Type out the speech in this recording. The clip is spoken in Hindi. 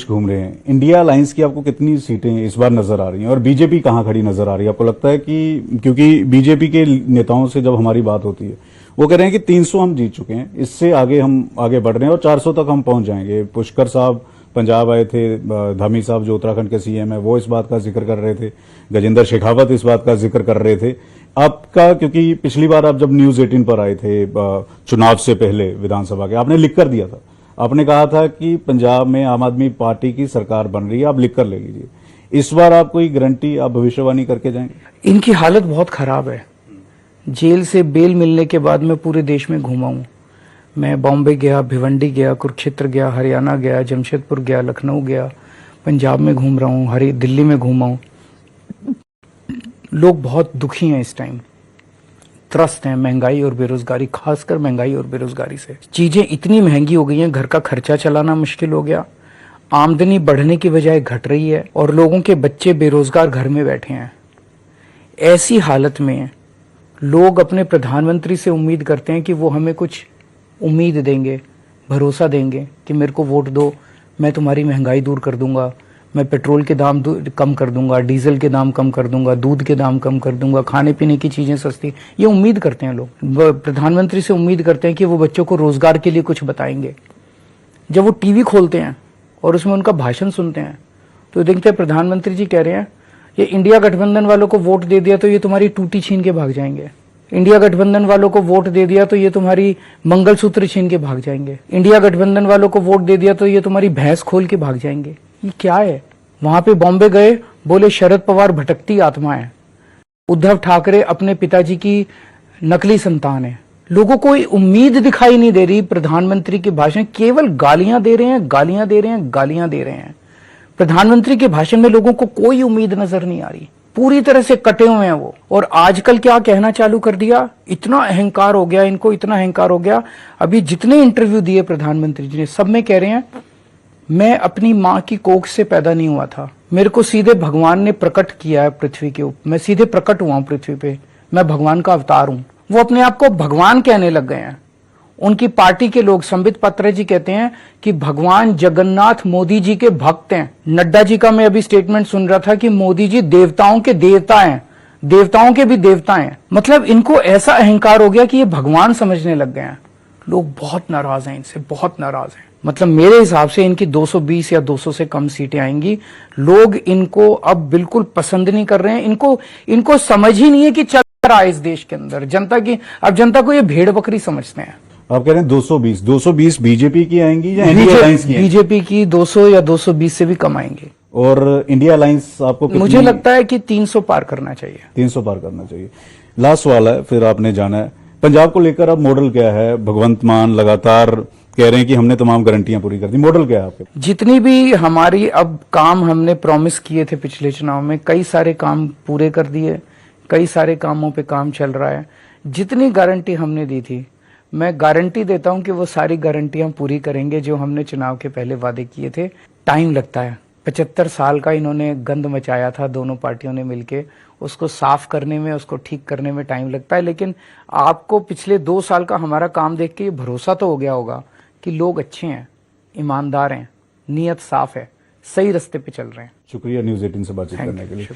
घूम रहे हैं, इंडिया अलायंस की आपको कितनी सीटें इस बार नजर आ रही हैं और बीजेपी कहां खड़ी नजर आ रही है? आपको लगता है कि क्योंकि बीजेपी के नेताओं से जब हमारी बात होती है वो कह रहे हैं कि 300 हम जीत चुके हैं, इससे आगे हम आगे बढ़ रहे हैं और 400 तक हम पहुंच जाएंगे। पुष्कर साहब पंजाब आए थे, धामी साहब जो उत्तराखंड के सीएम है वो इस बात का जिक्र कर रहे थे, गजेंद्र शेखावत इस बात का जिक्र कर रहे थे। आपका, क्योंकि पिछली बार आप जब न्यूज 18 पर आए थे चुनाव से पहले विधानसभा के, आपने लिख कर दिया था, आपने कहा था कि पंजाब में आम आदमी पार्टी की सरकार बन रही है, आप लिख कर ले लीजिए। इस बार आप कोई गारंटी, आप भविष्यवाणी करके जाएंगे? इनकी हालत बहुत खराब है। जेल से बेल मिलने के बाद मैं पूरे देश में घूमा हूँ। मैं बॉम्बे गया, भिवंडी गया, कुरुक्षेत्र गया, हरियाणा गया, जमशेदपुर गया, लखनऊ गया, पंजाब में घूम रहा हूँ, दिल्ली में घूमा हूँ। लोग बहुत दुखी हैं इस टाइम, त्रस्त हैं महंगाई और बेरोजगारी, खासकर महंगाई और बेरोजगारी से। चीजें इतनी महंगी हो गई हैं, घर का खर्चा चलाना मुश्किल हो गया, आमदनी बढ़ने की बजाय घट रही है और लोगों के बच्चे बेरोजगार घर में बैठे हैं। ऐसी हालत में लोग अपने प्रधानमंत्री से उम्मीद करते हैं कि वो हमें कुछ उम्मीद देंगे, भरोसा देंगे कि मेरे को वोट दो, मैं तुम्हारी महंगाई दूर कर दूंगा, मैं पेट्रोल के दाम कम कर दूंगा, डीजल के दाम कम कर दूंगा, दूध के दाम कम कर दूंगा, खाने पीने की चीजें सस्ती। ये उम्मीद करते हैं लोग, प्रधानमंत्री से उम्मीद करते हैं कि वो बच्चों को रोजगार के लिए कुछ बताएंगे। जब वो टीवी खोलते हैं और उसमें उनका भाषण सुनते हैं तो देखते हैं प्रधानमंत्री जी कह रहे हैं ये इंडिया गठबंधन वालों को वोट दे दिया तो ये तुम्हारी टूटी छीन के भाग जाएंगे, इंडिया गठबंधन वालों को वोट दे दिया तो ये तुम्हारी मंगलसूत्र छीन के भाग जाएंगे, इंडिया गठबंधन वालों को वोट दे दिया तो ये तुम्हारी भैंस खोल के भाग जाएंगे। ये क्या है? वहां पे बॉम्बे गए, बोले शरद पवार भटकती आत्मा है, उद्धव ठाकरे अपने पिताजी की नकली संतान है। लोगों को उम्मीद दिखाई नहीं दे रही। प्रधानमंत्री के भाषण केवल गालियां दे रहे हैं, गालियां दे रहे हैं, गालियां दे रहे हैं। प्रधानमंत्री के भाषण में लोगों को कोई उम्मीद नजर नहीं आ रही, पूरी तरह से कटे हुए हैं वो। और आजकल क्या कहना चालू कर दिया, इतना अहंकार हो गया इनको, इतना अहंकार हो गया। अभी जितने इंटरव्यू दिए प्रधानमंत्री जी ने, सब में कह रहे हैं मैं अपनी मां की कोख से पैदा नहीं हुआ था, मेरे को सीधे भगवान ने प्रकट किया है पृथ्वी के ऊपर, मैं सीधे प्रकट हुआ हूं पृथ्वी पे, मैं भगवान का अवतार हूं। वो अपने आप को भगवान कहने लग गए हैं। उनकी पार्टी के लोग, संबित पात्रा जी कहते हैं कि भगवान जगन्नाथ मोदी जी के भक्त हैं। नड्डा जी का मैं अभी स्टेटमेंट सुन रहा था कि मोदी जी देवताओं के देवता हैं, देवताओं के भी देवता हैं। मतलब इनको ऐसा अहंकार हो गया कि ये भगवान समझने लग गए हैं। लोग बहुत नाराज हैं इनसे, बहुत नाराज हैं। मतलब मेरे हिसाब से इनकी 220 या 200 से कम सीटें आएंगी। लोग इनको अब बिल्कुल पसंद नहीं कर रहे हैं। इनको समझ ही नहीं है कि चल रहा है इस देश के अंदर। जनता को ये भेड़ बकरी समझते हैं। आप कह रहे हैं 220 बीजेपी की आएंगी या इंडिया अलायंस की? बीजेपी की 200 या 220 से भी कम आएंगे। और इंडिया अलायंस आपको मुझे लगता है कि 300 पार करना चाहिए। 300 पार करना चाहिए। लास्ट सवाल है, फिर आपने जाना है। पंजाब को लेकर अब मॉडल क्या है? भगवंत मान लगातार कह रहे हैं कि हमने तमाम गारंटियां पूरी कर दी, मॉडल क्या है आपके? जितनी भी हमारी अब काम हमने प्रॉमिस किए थे पिछले चुनाव में, कई सारे काम पूरे कर दिए, कई सारे कामों पे काम चल रहा है। जितनी गारंटी हमने दी थी, मैं गारंटी देता हूं कि वो सारी गारंटियां पूरी करेंगे जो हमने चुनाव के पहले वादे किए थे। टाइम लगता है, 75 साल का इन्होंने गंद मचाया था दोनों पार्टियों ने मिलके, उसको साफ करने में, उसको ठीक करने में टाइम लगता है। लेकिन आपको पिछले 2 साल का हमारा काम देख के ये भरोसा तो हो गया होगा कि लोग अच्छे हैं, ईमानदार हैं, नीयत साफ है, सही रास्ते पे चल रहे हैं। शुक्रिया न्यूज़ 18 से बातचीत करने के लिए।